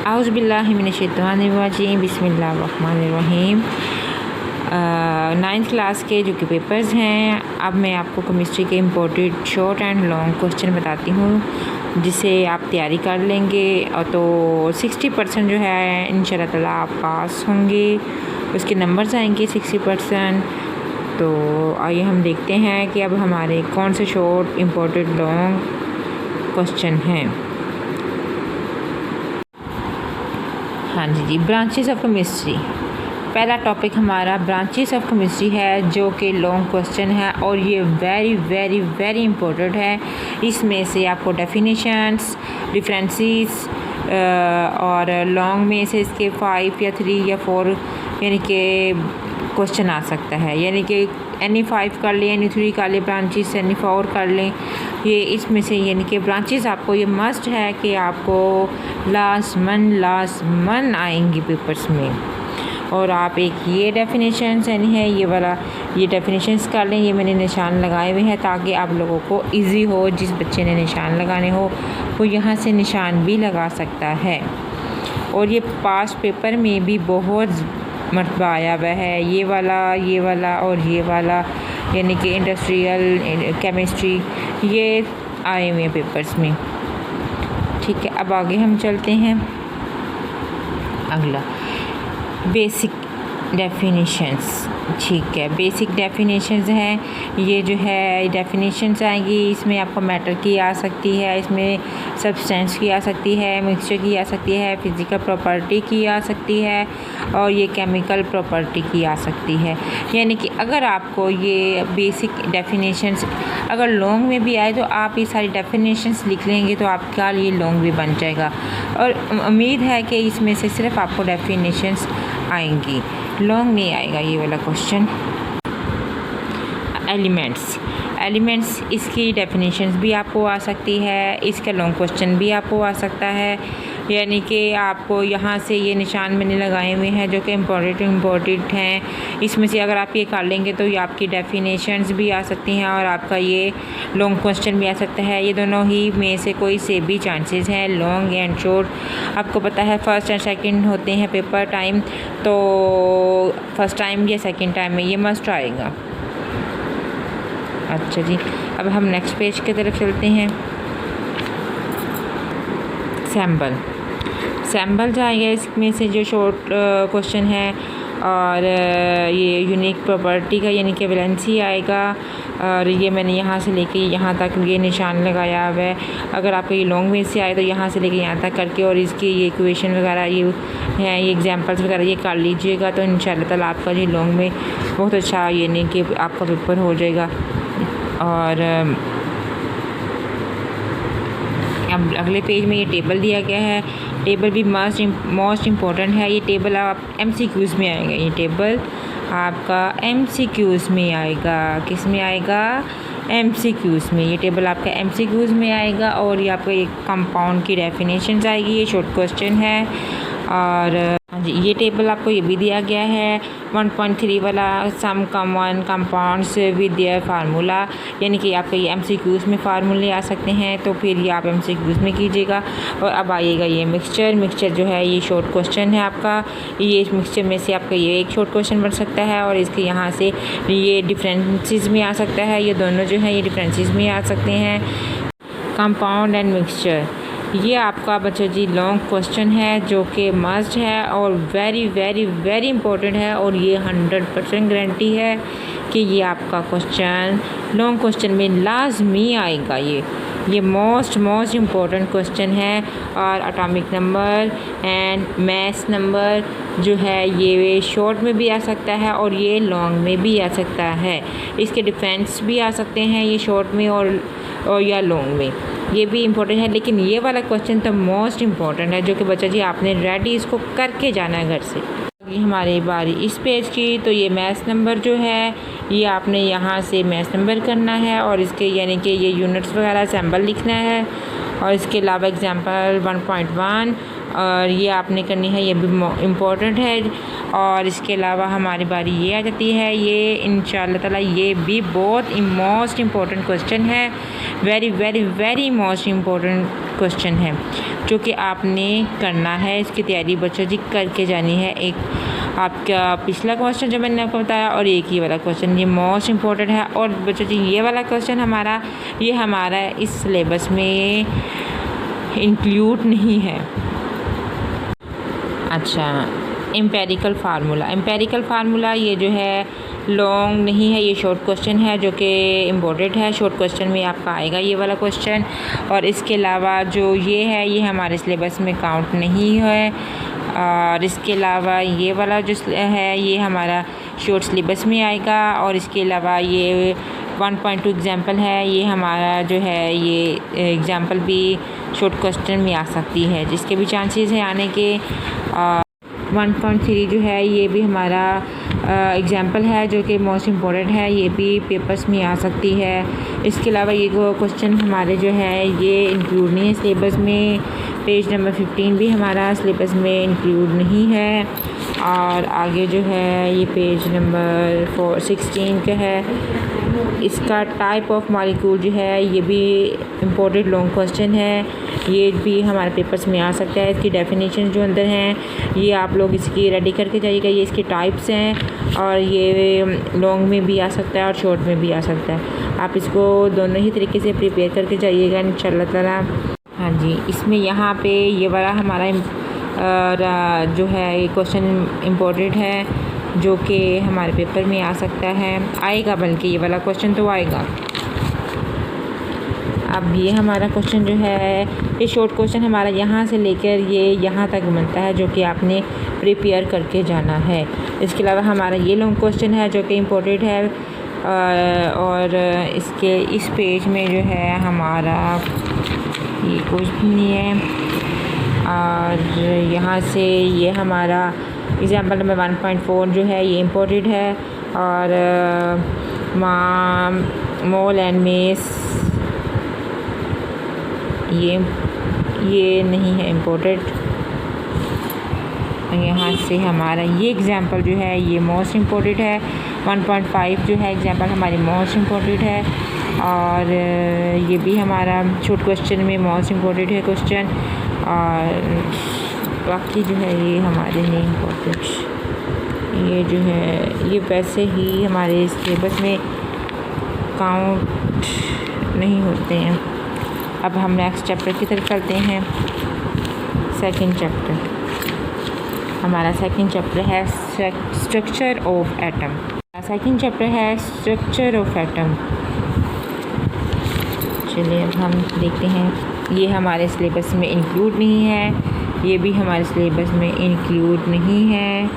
औज़ुबिल्लाहि मिनश्शैतानिर्रजीम बिस्मिल्लाहिर्रहमानिर्रहीम। 9th class के जो कि पेपर्स हैं, अब मैं आपको केमिस्ट्री के important short and long question बताती हूँ जिसे आप तैयारी कर लेंगे और तो 60% जो है इंशाल्लाह ताला आप पास होंगे। उसके नंबर्स आएंगे 60%। तो आइए हम देखते हैं कि अब हमारे कौन से शॉर्ट इम्पोर्टेंट लॉन्ग क्वेश्चन हैं। हाँ जी, ब्रांचेस ऑफ केमिस्ट्री। पहला टॉपिक हमारा ब्रांचेस ऑफ केमिस्ट्री है जो कि लॉन्ग क्वेश्चन है और ये वेरी वेरी वेरी इंपॉर्टेंट है। इसमें से आपको डेफिनेशंस, डिफरेंसेस और लॉन्ग में से इसके 5 या 3 या 4 यानी कि क्वेश्चन आ सकता है, यानी कि एनी 5 कर लें, एनी 3 कर लें, ब्रांचेस एनी 4 कर लें। ये इसमें से यानी कि ब्रांचेस आपको ये मस्ट है कि आपको लाजमन आएंगी पेपर्स में। और आप एक ये डेफिनेशंस यानी है ये वाला ये डेफिनेशंस कर लें। ये मैंने निशान लगाए हुए हैं ताकि आप लोगों को इजी हो। जिस बच्चे ने निशान लगाने हो वो यहाँ से निशान भी लगा सकता है। और ये पास्ट पेपर में भी बहुत मरतबा आया हुआ है, ये वाला और ये वाला, यानी कि इंडस्ट्रियल केमिस्ट्री ये आए हुए हैं पेपर्स में। ठीक है, अब आगे हम चलते हैं। अगला बेसिक डेफिनेशंस। ठीक है, बेसिक डेफिनेशंस हैं। ये जो है डेफिनेशंस आएंगी, इसमें आपको मैटर की आ सकती है, इसमें सब्सटेंस की आ सकती है, मिक्सचर की आ सकती है, फिज़िकल प्रॉपर्टी की आ सकती है और ये केमिकल प्रॉपर्टी की आ सकती है। यानी कि अगर आपको ये बेसिक डेफिनेशंस अगर लॉन्ग में भी आए तो आप ये सारी डेफिनेशंस लिख लेंगे तो आपका ये लॉन्ग भी बन जाएगा। और उम्मीद है कि इसमें से सिर्फ आपको डेफिनेशंस आएंगी, लॉन्ग नहीं आएगा ये वाला क्वेश्चन। एलिमेंट्स इसकी डेफिनेशंस भी आपको आ सकती है, इसका लॉन्ग क्वेश्चन भी आपको आ सकता है। यानी कि आपको यहाँ से ये निशान मैंने लगाए हुए हैं जो कि इम्पोर्टेंट हैं। इसमें से अगर आप ये कर लेंगे तो ये आपकी डेफिनेशंस भी आ सकती हैं और आपका ये लॉन्ग क्वेश्चन भी आ सकता है। ये दोनों ही में से कोई से भी चांसेस हैं, लॉन्ग एंड शॉर्ट। आपको पता है फर्स्ट एंड सेकंड होते हैं पेपर टाइम, तो फर्स्ट टाइम या सेकंड टाइम में ये मस्ट आएगा। अच्छा जी, अब हम नेक्स्ट पेज की तरफ चलते हैं। सैम्बल जाएगा इसमें से जो शॉर्ट क्वेश्चन है। और ये यूनिक प्रॉपर्टी का यानी कि वैलेंसी आएगा। और ये मैंने यहाँ से लेके यहाँ तक ये निशान लगाया हुआ है। अगर आपको ये लॉन्ग में से आए तो यहाँ से लेके यहाँ तक करके और इसकी ये इक्वेशन वगैरह ये हैं, ये एग्जांपल्स वगैरह ये कर लीजिएगा तो इंशाल्लाह ताला आपका ये लॉन्ग में बहुत अच्छा यानी कि आपका पेपर हो जाएगा। और अब अगले पेज में ये टेबल दिया गया है। टेबल भी मोस्ट इम्पोर्टेंट है। ये टेबल आप MCQs में आएगा। ये टेबल आपका MCQs में आएगा। किस में आएगा? MCQs में। ये टेबल आपका MCQs में आएगा। और ये आपका ये कंपाउंड की डेफिनेशंस आएगी। ये शॉर्ट क्वेश्चन है। और हाँ जी, ये टेबल आपको ये भी दिया गया है 1.3 वाला, some common compounds with their formula. यानी कि आपके ये MCQs में फार्मूले आ सकते हैं, तो फिर ये आप MCQs में कीजिएगा। और अब आइएगा ये मिक्सचर जो है ये शॉर्ट क्वेश्चन है आपका। ये मिक्सचर में से आपका ये एक शॉर्ट क्वेश्चन बन सकता है और इसके यहाँ से ये डिफरेंसेस में आ सकता है। ये दोनों जो है ये डिफरेंसेस में आ सकते हैं। कंपाउंड एंड मिक्सचर ये आपका बच्चों जी लॉन्ग क्वेश्चन है जो कि मस्ट है और वेरी वेरी वेरी इंपॉर्टेंट है। और ये 100% गारंटी है कि ये आपका क्वेश्चन लॉन्ग क्वेश्चन में लाजमी आएगा। ये मोस्ट इम्पॉर्टेंट क्वेश्चन है। और atomic number and mass number जो है ये शॉर्ट में भी आ सकता है और ये लॉन्ग में भी आ सकता है। इसके डिफरेंस भी आ सकते हैं ये शॉर्ट में और या लॉन्ग में, ये भी इम्पोर्टेंट है। लेकिन ये वाला क्वेश्चन तो मोस्ट इम्पॉर्टेंट है जो कि बच्चा जी आपने रेडी इसको करके जाना है घर से। ये हमारी बारी इस पेज की। तो ये मैथ्स नंबर जो है ये आपने यहाँ से मैथ्स नंबर करना है और इसके यानी कि ये यूनिट्स वगैरह सैम्बल लिखना है। और इसके अलावा एग्जाम्पल 1.1 और ये आपने करनी है, ये भी इम्पोर्टेंट है। और इसके अलावा हमारी बारी ये आ जाती है, ये इंशाल्लाह ताला ये भी बहुत मोस्ट इम्पोर्टेंट क्वेश्चन है, very very very most important question है। जो कि आपने करना है। इसकी तैयारी बच्चों जी करके जानी है। एक आपका पिछला क्वेश्चन जो मैंने आपको बताया और एक ही वाला क्वेश्चन, ये मोस्ट इम्पोर्टेंट है। और बच्चों जी ये वाला क्वेश्चन हमारा इस सिलेबस में इंक्लूड नहीं है। अच्छा, एम्पेरिकल फार्मूला ये जो है लॉन्ग नहीं है, ये शॉर्ट क्वेश्चन है जो कि इम्पोर्टेंट है। शॉर्ट क्वेश्चन में आपका आएगा ये वाला क्वेश्चन। और इसके अलावा जो ये है ये हमारे सिलेबस में काउंट नहीं है। और इसके अलावा ये वाला जो है ये हमारा शॉर्ट सिलेबस में आएगा। और इसके अलावा ये 1.2 एग्जाम्पल है, ये हमारा जो है ये एग्जाम्पल भी शॉर्ट क्वेश्चन में आ सकती है, जिसके भी चांसेस हैं आने के। 1.3 जो है ये भी हमारा एग्जाम्पल है जो कि मोस्ट इम्पोर्टेंट है, ये भी पेपर्स में आ सकती है। इसके अलावा ये क्वेश्चन हमारे जो है ये इंक्लूड नहीं है सिलेबस में। पेज नंबर 15 भी हमारा सिलेबस में इंक्लूड नहीं है। और आगे जो है ये पेज नंबर 16 का है। इसका टाइप ऑफ मॉलिक्यूल जो है ये भी इम्पोर्टेंट लॉन्ग क्वेश्चन है, ये भी हमारे पेपर्स में आ सकता है। इसकी डेफिनेशन जो अंदर हैं ये आप लोग इसकी रेडी करके जाइएगा। ये इसके टाइप्स हैं और ये लॉन्ग में भी आ सकता है और शॉर्ट में भी आ सकता है। आप इसको दोनों ही तरीके से प्रिपेयर करके जाइएगा इंशाल्लाह ताला। हाँ जी, इसमें यहाँ पे ये वाला हमारा जो है ये क्वेश्चन इम्पोर्टेंट है जो कि हमारे पेपर में आ सकता है, आएगा, बल्कि ये वाला क्वेश्चन तो आएगा। अब ये हमारा क्वेश्चन जो है ये शॉर्ट क्वेश्चन हमारा यहाँ से लेकर ये यहाँ तक बनता है जो कि आपने प्रिपेयर करके जाना है। इसके अलावा हमारा ये लॉन्ग क्वेश्चन है जो कि इम्पोर्टेंट है। और इसके इस पेज में जो है हमारा ये कुछ भी नहीं है। और यहाँ से ये हमारा एग्जाम्पल नंबर 1.4 जो है ये इम्पोर्टेंट है। और मोल एंड मेस ये नहीं है इम्पोर्टेंट। यहाँ से हमारा ये एग्ज़ाम्पल जो है ये मोस्ट इम्पोर्टेंट है। 1.5 जो है एग्ज़ाम्पल हमारी मोस्ट इम्पोर्टेंट है। और ये भी हमारा शॉर्ट क्वेश्चन में मोस्ट इम्पोर्टेंट है क्वेश्चन। और बाकी जो है ये हमारे नहीं इम्पोर्टेंट, ये जो है ये वैसे ही हमारे सिलेबस में काउंट नहीं होते हैं। अब हम नेक्स्ट चैप्टर की तरफ चलते हैं। सेकंड चैप्टर हमारा सेकंड चैप्टर है structure of atom. Second chapter है स्ट्रक्चर ऑफ एटम। चलिए अब हम देखते हैं। ये हमारे सिलेबस में इंक्लूड नहीं है, ये भी हमारे सिलेबस में इंक्लूड नहीं है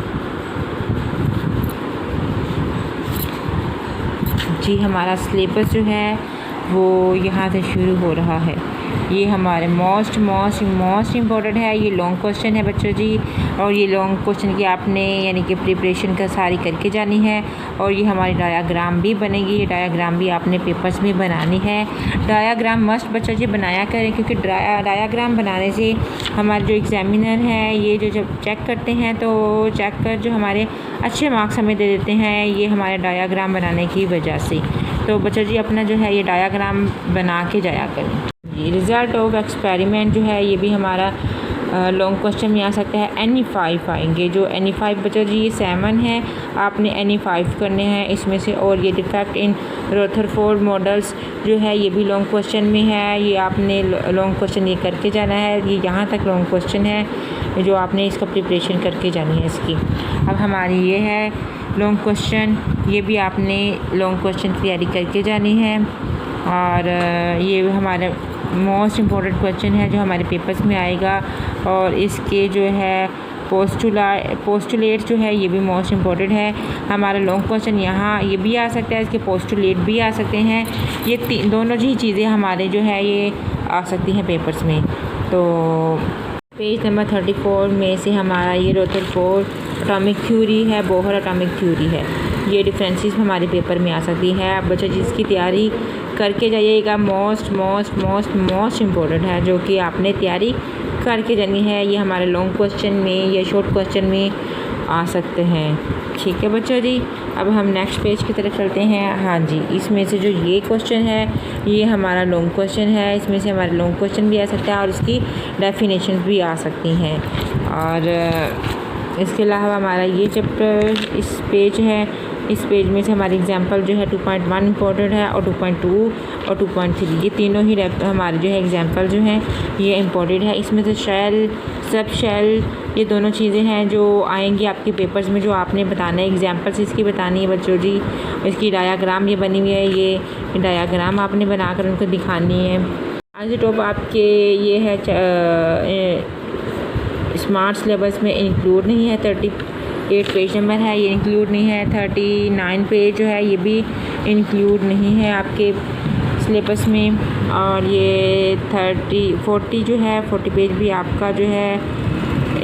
जी। हमारा सिलेबस जो है वो यहाँ से शुरू हो रहा है। ये हमारे मोस्ट इम्पोर्टेंट है। ये लॉन्ग क्वेश्चन है बच्चों जी। और ये लॉन्ग क्वेश्चन की आपने यानी कि प्रिपरेशन का सारी करके जानी है। और ये हमारी डायाग्राम भी बनेगी, ये डायाग्राम भी आपने पेपर्स में बनानी है। डायाग्राम मस्ट बच्चों जी बनाया करें, क्योंकि डायाग्राम बनाने से हमारे जो एग्ज़ामिनर हैं ये जो जब चेक करते हैं तो चेक कर जो हमारे अच्छे मार्क्स हमें दे देते हैं, ये हमारे डायाग्राम बनाने की वजह से। तो बच्चों जी अपना जो है ये डायाग्राम बना के जाया करें। ये रिज़ल्ट ऑफ एक्सपेरिमेंट जो है ये भी हमारा लॉन्ग क्वेश्चन में आ सकता है। NE5 आएंगे, जो NE5 बच्चों जी ये 7 है, आपने NE5 करने हैं इसमें से। और ये डिफेक्ट इन रदरफोर्ड मॉडल्स जो है ये भी लॉन्ग क्वेश्चन में है, ये आपने लॉन्ग क्वेश्चन ये करके जाना है। ये यहाँ तक लॉन्ग क्वेश्चन है जो आपने इसका प्रिपरेशन करके जानी है इसकी। अब हमारी ये है लॉन्ग क्वेश्चन, ये भी आपने लॉन्ग क्वेश्चन की तैयारी करके जानी है। और ये हमारे मोस्ट इम्पोर्टेंट क्वेश्चन है जो हमारे पेपर्स में आएगा। और इसके जो है पोस्टुलेट जो है ये भी मोस्ट इम्पोर्टेंट है। हमारा लॉन्ग क्वेश्चन यहाँ ये भी आ सकता है, इसके पोस्टुलेट भी आ सकते हैं। ये दोनों ही चीज़ें हमारे जो है ये आ सकती हैं पेपर्स में। तो पेज नंबर 34 में से हमारा ये रदरफोर्ड एटॉमिक थ्योरी है, बोहर एटॉमिक थ्योरी है। ये डिफरेंसेस हमारे पेपर में आ सकती है। आप बच्चों जिसकी तैयारी करके जाइएगा, मोस्ट इम्पोर्टेंट है जो कि आपने तैयारी करके जानी है। ये हमारे लॉन्ग क्वेश्चन में या शॉर्ट क्वेश्चन में आ सकते हैं। ठीक है बच्चों जी। अब हम नेक्स्ट पेज की तरफ चलते हैं। हाँ जी, इसमें से जो ये क्वेश्चन है ये हमारा लॉन्ग क्वेश्चन है। इसमें से हमारा लॉन्ग क्वेश्चन भी आ सकता है और इसकी डेफिनेशन भी आ सकती हैं। और इसके अलावा हमारा ये चैप्टर इस पेज है, इस पेज में से हमारी एग्जांपल जो है 2.1 इम्पोर्टेंट है और 2.2 और 2.3 ये तीनों ही हमारे जो है एग्जांपल जो हैं ये इम्पोर्टेंट है। इसमें से शेल, सब शेल ये दोनों चीज़ें हैं जो आएंगी आपके पेपर्स में, जो आपने बताना है। एग्जांपल्स इसकी बतानी है बच्चों जी। इसकी डायाग्राम ये बनी हुई है, ये डायाग्राम आपने बनाकर उनको दिखानी है। आज टॉप आपके ये है स्मार्ट सिलेबस में इंक्लूड नहीं है। 38 पेज नंबर है, ये इंक्लूड नहीं है। 39 पेज जो है ये भी इंक्लूड नहीं है आपके सिलेबस में। और ये 40 जो है 40 पेज भी आपका जो है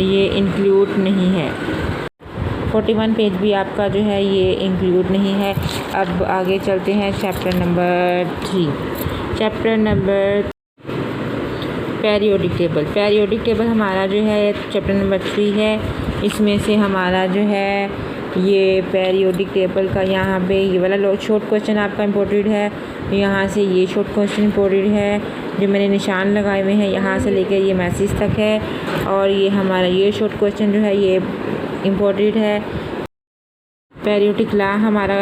ये इंक्लूड नहीं है। 41 पेज भी आपका जो है ये इंक्लूड नहीं है। अब आगे चलते हैं chapter number 3। Chapter number periodic table. Periodic table हमारा जो है चैप्टर नंबर 3 है। इसमें से हमारा जो है ये पेरियोडिक टेबल का यहाँ पे ये वाला शॉर्ट क्वेश्चन आपका इम्पोर्टेंट है। यहाँ से ये शॉर्ट क्वेश्चन इम्पोर्टेंट है जो मैंने निशान लगाए हुए हैं, यहाँ से लेकर ये मैसेज तक है। और ये हमारा ये शॉर्ट क्वेश्चन जो है ये इम्पोर्टेंट है। पेरियोडिक लॉ हमारा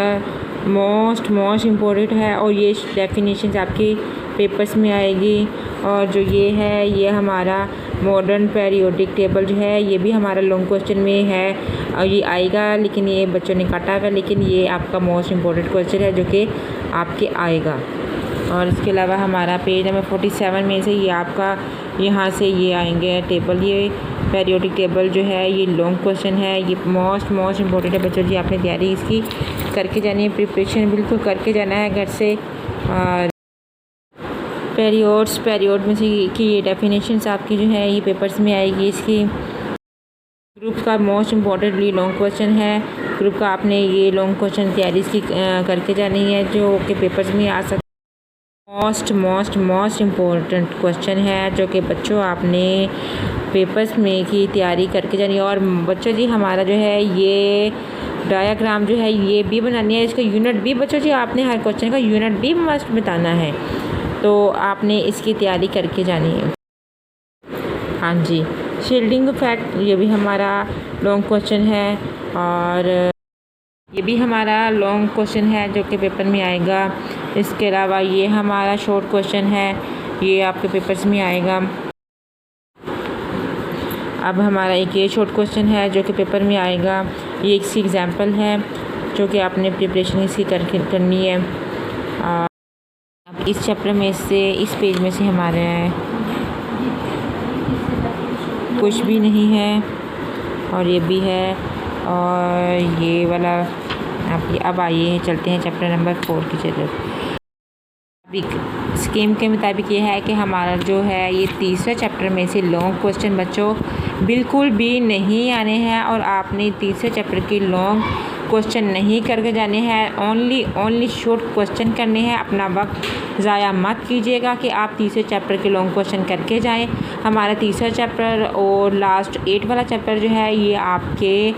मोस्ट इम्पोर्टेंट है और ये डेफिनेशंस आपकी पेपर्स में आएगी। और जो ये है ये हमारा मॉडर्न पेरियोडिक टेबल जो है ये भी हमारा लॉन्ग क्वेश्चन में है और ये आएगा, लेकिन ये बच्चों ने काटा हुआ, लेकिन ये आपका मोस्ट इम्पोर्टेंट क्वेश्चन है जो कि आपके आएगा। और इसके अलावा हमारा पेज नंबर 47 में से ये आपका यहाँ से ये आएंगे टेबल। ये पेरियोडिक टेबल जो है ये लॉन्ग क्वेश्चन है, ये मोस्ट इम्पोर्टेंट है बच्चों जी। आपने तैयारी इसकी करके जानी है, प्रिपरेशन बिल्कुल करके जाना है घर से। और पेरियोड में से की ये डेफिनेशंस आपकी जो है ये पेपर्स में आएगी। इसकी ग्रुप का मोस्ट इम्पोर्टेंटली लॉन्ग क्वेश्चन है। ग्रुप का आपने ये लॉन्ग क्वेश्चन तैयारी इसकी करके जानी है जो कि पेपर्स में आ सकता मोस्ट इम्पोर्टेंट क्वेश्चन है जो कि बच्चों आपने पेपर्स में की तैयारी करके जानी है। और बच्चों जी हमारा जो है ये डायाग्राम जो है ये भी बनानी है, इसका यूनिट भी बच्चों जी आपने हर क्वेश्चन का यूनिट भी मस्ट बताना है, तो आपने इसकी तैयारी करके जानी है। हाँ जी, शील्डिंग फैक्ट ये भी हमारा लॉन्ग क्वेश्चन है और ये भी हमारा लॉन्ग क्वेश्चन है जो कि पेपर में आएगा। इसके अलावा ये हमारा शॉर्ट क्वेश्चन है, ये आपके पेपर्स में आएगा। अब हमारा एक ये शॉर्ट क्वेश्चन है जो कि पेपर में आएगा। ये इसकी एग्जांपल है जो कि आपने प्रिपरेशन इसकी करनी है। अब इस चैप्टर में से इस पेज में से हमारे कुछ भी नहीं है और ये भी है और ये वाला अब आइए चलते हैं चैप्टर नंबर 4 की तरफ। स्कीम के मुताबिक ये है कि हमारा जो है ये तीसरा चैप्टर में से लॉन्ग क्वेश्चन बच्चों बिल्कुल भी नहीं आने हैं और आपने तीसरे चैप्टर के लॉन्ग क्वेश्चन नहीं करके जाने हैं, ओनली शॉर्ट क्वेश्चन करने हैं। अपना वक्त ज़ाया मत कीजिएगा कि आप तीसरे चैप्टर के लॉन्ग क्वेश्चन करके जाएं। हमारा तीसरा चैप्टर और लास्ट 8 वाला चैप्टर जो है ये आपके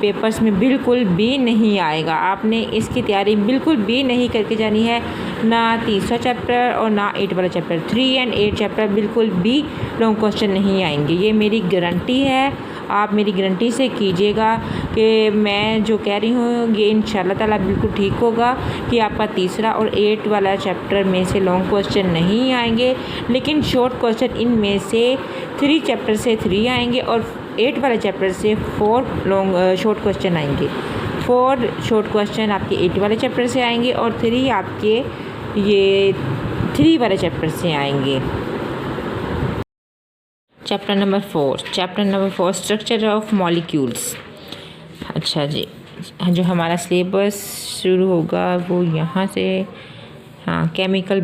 पेपर्स में बिल्कुल भी नहीं आएगा। आपने इसकी तैयारी बिल्कुल भी नहीं करके जानी है, ना तीसरा चैप्टर और ना 8 वाला चैप्टर। 3 और 8 चैप्टर बिल्कुल भी लॉन्ग क्वेश्चन नहीं आएंगे, ये मेरी गारंटी है। आप मेरी गारंटी से कीजिएगा कि मैं जो कह रही हूँ ये इंशाल्लाह ताला बिल्कुल ठीक होगा कि आपका तीसरा और 8 वाला चैप्टर में से लॉन्ग क्वेश्चन नहीं आएंगे, लेकिन शॉर्ट क्वेश्चन इनमें से 3 चैप्टर से 3 आएंगे और 8 वाले चैप्टर से 4 लॉन्ग शॉर्ट क्वेश्चन आएंगे। 4 शॉर्ट क्वेश्चन आपके 8 वाले चैप्टर से आएंगे और 3 आपके ये 3 वाले चैप्टर से आएंगे। Chapter number 4 structure of molecules. अच्छा जी, जो हमारा सिलेबस शुरू होगा वो यहाँ से, हाँ, केमिकल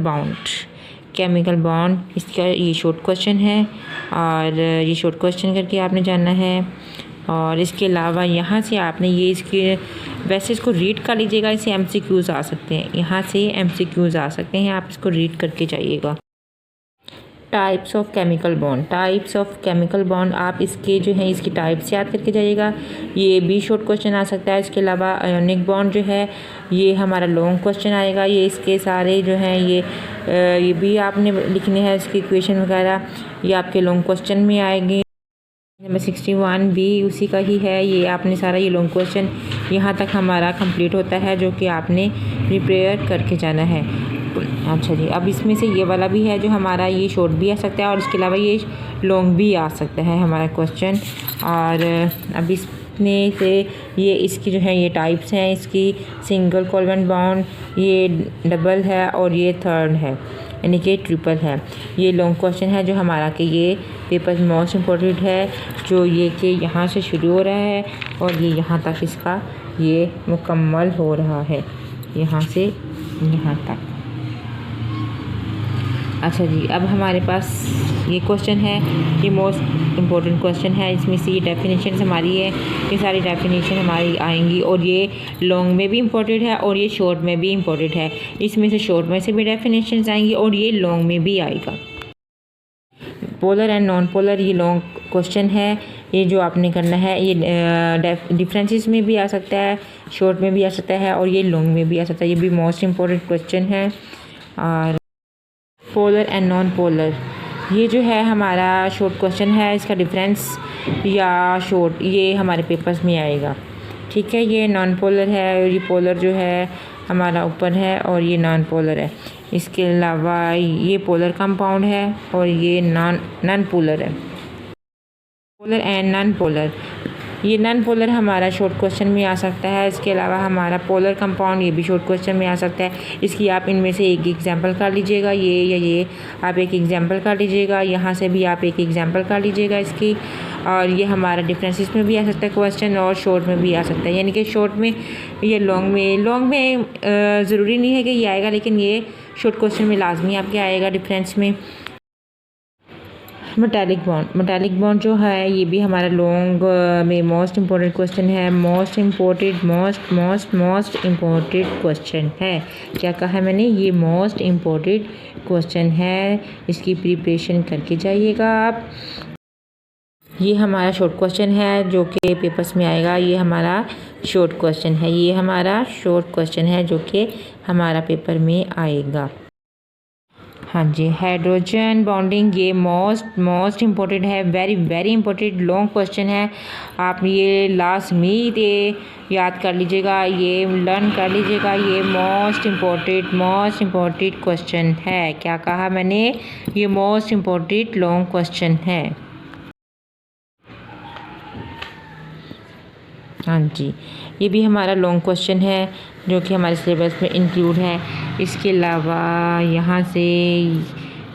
बॉन्ड इसका ये शॉर्ट क्वेश्चन है और ये शॉर्ट क्वेश्चन करके आपने जानना है। और इसके अलावा यहाँ से आपने ये इसके वैसे इसको रीड कर लीजिएगा, इसे MCQs आ सकते हैं, यहाँ से MCQs आ सकते हैं, आप इसको रीड करके जाइएगा। Types of chemical bond, types of chemical bond आप इसके जो है इसकी टाइप्स याद करके जाइएगा। ये भी शॉर्ट क्वेश्चन आ सकता है। इसके अलावा आयोनिक बॉन्ड जो है ये हमारा लॉन्ग क्वेश्चन आएगा। ये इसके सारे जो हैं ये भी आपने लिखने हैं, इसकी इक्वेशन वगैरह ये आपके लॉन्ग क्वेश्चन में आएंगे। नंबर 61 भी उसी का ही है। ये आपने सारा ये लॉन्ग क्वेश्चन यहाँ तक हमारा कंप्लीट होता है जो कि आपने प्रिपेयर करके जाना है। अच्छा जी, अब इसमें से ये वाला भी है जो हमारा ये शॉर्ट भी आ सकता है और इसके अलावा ये लॉन्ग भी आ सकता है हमारा क्वेश्चन। और अब इसमें से ये इसकी जो है ये टाइप्स हैं, इसकी सिंगल कोवेलेंट बॉन्ड, ये डबल है और ये थर्ड है यानी कि ट्रिपल है। ये लॉन्ग क्वेश्चन है जो हमारा कि ये पेपर मोस्ट इम्पोर्टेंट है, जो ये कि यहाँ से शुरू हो रहा है और ये यहाँ तक इसका ये मुकम्मल हो रहा है, यहाँ से यहाँ तक। अच्छा जी, अब हमारे पास ये क्वेश्चन है, ये मोस्ट इम्पोर्टेंट क्वेश्चन है। इसमें से ये डेफिनेशन हमारी है, ये सारी डेफिनेशन हमारी आएंगी और ये लॉन्ग में भी इम्पोर्टेंट है और ये शॉर्ट में भी इम्पोर्टेंट है। इसमें से शॉर्ट में से भी डेफिनेशन आएंगी और ये लॉन्ग में भी आएगा। पोलर एंड नॉन पोलर ये लॉन्ग क्वेश्चन है, ये जो आपने करना है ये डिफरेंसेस में भी आ सकता है, शॉर्ट में भी आ सकता है और ये लॉन्ग में भी आ सकता है। ये भी मोस्ट इम्पोर्टेंट क्वेश्चन है। और पोलर एंड नॉन पोलर ये जो है हमारा शॉर्ट क्वेश्चन है, इसका डिफरेंस या शॉर्ट ये हमारे पेपर्स में आएगा। ठीक है, ये नॉन पोलर है और ये पोलर जो है हमारा ऊपर है और ये नॉन पोलर है। इसके अलावा ये पोलर कंपाउंड है और ये नॉन पोलर है। पोलर एंड नॉन पोलर ये नॉन पोलर हमारा शॉर्ट क्वेश्चन में आ सकता है। इसके अलावा हमारा पोलर कंपाउंड ये भी शॉर्ट क्वेश्चन में आ सकता है। इसकी आप इनमें से एक एग्जांपल कर लीजिएगा, ये या ये आप एक एग्जांपल कर लीजिएगा, यहाँ से भी आप एक एग्जांपल कर लीजिएगा इसकी। और ये हमारा डिफरेंसेस में भी आ सकता है क्वेश्चन और शॉर्ट में भी आ सकता है, यानी कि शॉर्ट में ये लॉन्ग में ज़रूरी नहीं है कि ये आएगा, लेकिन ये शॉर्ट क्वेश्चन में लाजमी आपके आएगा डिफरेंस में। मेटालिक बॉन्ड जो है ये भी हमारा लॉन्ग में मोस्ट इम्पोर्टेंट क्वेश्चन है। मोस्ट इम्पोर्टेंट क्वेश्चन है। क्या कहा मैंने? ये मोस्ट इम्पोर्टेंट क्वेश्चन है, इसकी प्रिपरेशन करके जाइएगा आप। ये हमारा शॉर्ट क्वेश्चन है जो कि पेपर्स में आएगा। ये हमारा शॉर्ट क्वेश्चन है, ये हमारा शॉर्ट क्वेश्चन है जो कि हमारा पेपर में आएगा। हाँ जी, हाइड्रोजन बॉन्डिंग ये मोस्ट इम्पोर्टेंट है, वेरी इंपॉर्टेंट लॉन्ग क्वेश्चन है। आप ये लास्ट में याद कर लीजिएगा, ये लर्न कर लीजिएगा। ये मोस्ट इम्पोर्टेंट क्वेश्चन है। क्या कहा मैंने? ये मोस्ट इम्पोर्टेंट लॉन्ग क्वेश्चन है। हाँ जी, ये भी हमारा लॉन्ग क्वेश्चन है जो कि हमारे सिलेबस में इंक्लूड है। इसके अलावा यहाँ से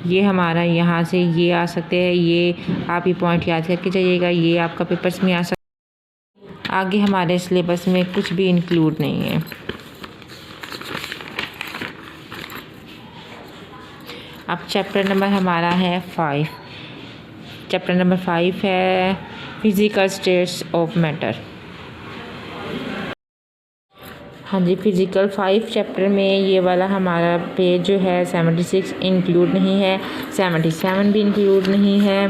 ये हमारा यहाँ से ये आ सकते हैं, ये आप ये पॉइंट याद करके जाइएगा, ये आपका पेपर्स में आ सकता है। आगे हमारे सिलेबस में कुछ भी इंक्लूड नहीं है। अब चैप्टर नंबर हमारा है 5। चैप्टर नंबर 5 है फिज़िकल स्टेट्स ऑफ मैटर। हाँ जी, फिज़िकल 5 चैप्टर में ये वाला हमारा पेज जो है 76 इंक्लूड नहीं है, 77 भी इंक्लूड नहीं है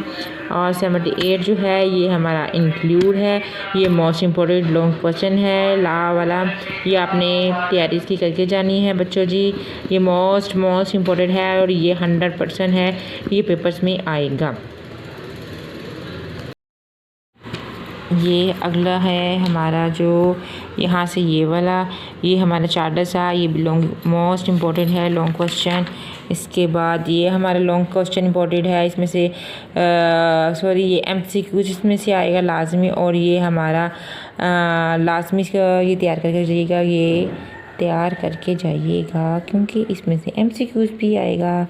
और 78 जो है ये हमारा इंक्लूड है। ये मोस्ट इम्पोर्टेंट लॉन्ग क्वेश्चन है ला वाला, ये आपने तैयारी इसकी करके जानी है बच्चों जी। ये मोस्ट इम्पोर्टेंट है और ये 100% है, ये पेपर्स में आएगा। ये अगला है हमारा जो यहाँ से ये वाला, ये हमारा चार्टर सा, ये मोस्ट इम्पोर्टेंट है लॉन्ग क्वेश्चन। इसके बाद ये हमारा लॉन्ग क्वेश्चन इम्पोर्टेंट है, इसमें से ये MCQ इसमें से आएगा लाजमी। और ये हमारा लाजमी ये तैयार करके जाइएगा, ये तैयार करके जाइएगा क्योंकि इसमें से MCQ भी आएगा।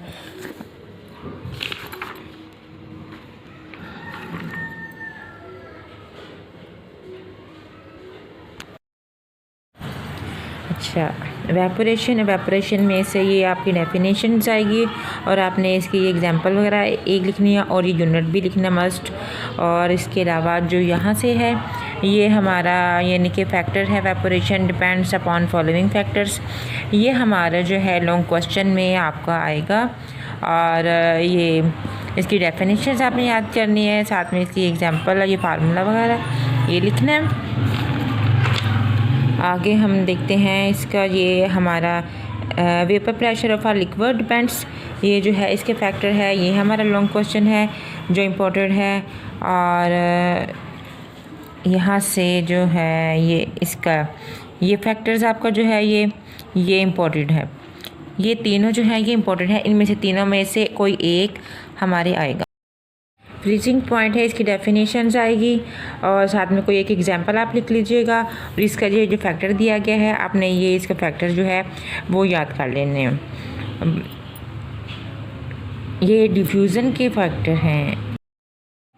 अच्छा, एवेपोरेशन में से ये आपकी डेफिनेशंस आएगी और आपने इसकी एग्जांपल वगैरह एक लिखनी है और ये यूनिट भी लिखना मस्ट। और इसके अलावा जो यहाँ से है ये हमारा यानी कि फैक्टर है evaporation depends upon following factors, ये हमारा जो है लॉन्ग क्वेश्चन में आपका आएगा। और ये इसकी डेफिनेशन आपने याद करनी है, साथ में इसकी एग्जांपल और ये फार्मूला वगैरह ये लिखना है। आगे हम देखते हैं इसका, ये हमारा vapour pressure of a liquid depends, ये जो है इसके फैक्टर है, ये हमारा लॉन्ग क्वेश्चन है जो इम्पोर्टेंट है। और यहाँ से जो है ये इसका ये फैक्टर्स आपका जो है ये इम्पोर्टेंट है, ये तीनों जो है ये इम्पोर्टेंट है, इनमें से तीनों में से कोई एक हमारे आएगा। फ्रीजिंग पॉइंट है, इसकी डेफिनेशंस आएगी और साथ में कोई एक एग्जांपल आप लिख लीजिएगा और इसका ये जो फैक्टर दिया गया है आपने ये इसका फैक्टर जो है वो याद कर लेने हैं। ये डिफ्यूज़न के फैक्टर हैं,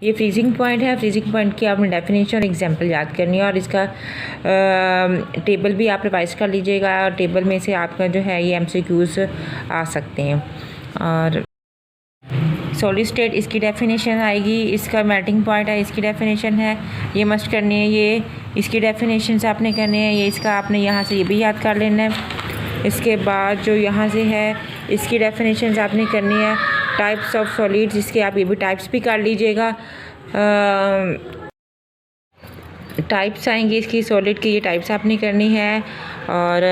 ये फ्रीजिंग पॉइंट है, फ्रीजिंग पॉइंट की आपने डेफिनेशन और एग्जांपल याद करनी है और इसका टेबल भी आप रिवाइज कर लीजिएगा और टेबल में से आपका जो है ये MCQs आ सकते हैं। और सॉलिड स्टेट इसकी डेफिनेशन आएगी, इसका मेल्टिंग पॉइंट है, इसकी डेफिनेशन है, ये मस्ट करनी है, ये इसकी डेफिनेशन आपने करनी है, ये इसका आपने यहाँ से ये भी याद कर लेना है। इसके बाद जो यहाँ से है इसकी डेफिनेशन आपने करनी है। टाइप्स ऑफ सॉलिड्स, इसके आप ये भी टाइप्स भी कर लीजिएगा, टाइप्स आएंगी इसकी सॉलिड की, ये टाइप्स आपने करनी है। और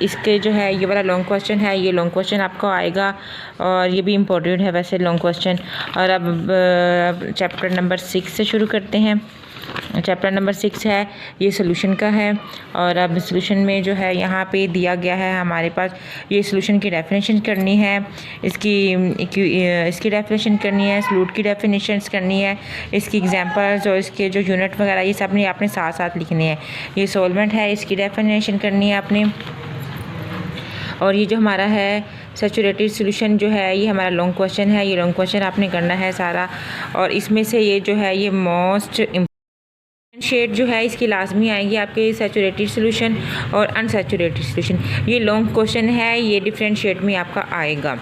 इसके जो है ये वाला लॉन्ग क्वेश्चन है, ये लॉन्ग क्वेश्चन आपको आएगा और ये भी इम्पोर्टेंट है वैसे लॉन्ग क्वेश्चन। और अब चैप्टर नंबर 6 से शुरू करते हैं। चैप्टर नंबर 6 है, ये सोल्यूशन का है और अब सोल्यूशन में जो है यहाँ पे दिया गया है हमारे पास ये सोल्यूशन की डेफिनेशन करनी है, इसकी डेफिनेशन करनी है, सॉल्यूट की डेफिनेशन करनी है, इसकी एग्जांपल्स और इसके जो यूनिट वगैरह ये सब आपने साथ साथ लिखने हैं। ये सॉल्वेंट है, इसकी डेफिनेशन करनी है आपने। और ये जो हमारा है सैचुरेटेड सॉल्यूशन जो है ये हमारा लॉन्ग क्वेश्चन है, ये लॉन्ग क्वेश्चन आपने करना है सारा। और इसमें से ये जो है ये मोस्ट शेड जो है इसकी लाजमी आएगी आपके सैचुरेटेड सॉल्यूशन और अनसैचुरेटेड सॉल्यूशन, ये लॉन्ग क्वेश्चन है, ये डिफरेंट शेड में आपका आएगा।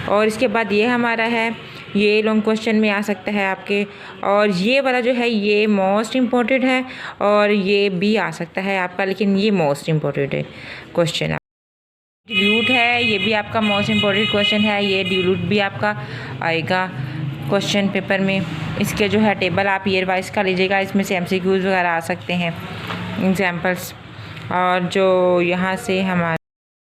और इसके बाद ये हमारा है, ये लॉन्ग क्वेश्चन में आ सकता है आपके। और ये वाला जो है ये मोस्ट इम्पोर्टेंट है और ये भी आ सकता है आपका, लेकिन ये मोस्ट इम्पोर्टेंट है क्वेश्चन। डिल्यूट है, ये भी आपका मोस्ट इम्पोर्टेंट क्वेश्चन है, ये डिल्यूट भी आपका आएगा क्वेश्चन पेपर में। इसके जो है टेबल आप ये रिवाइज कर लीजिएगा, इसमें से MCQs वगैरह आ सकते हैं, एग्जांपल्स। और जो यहाँ से हमारा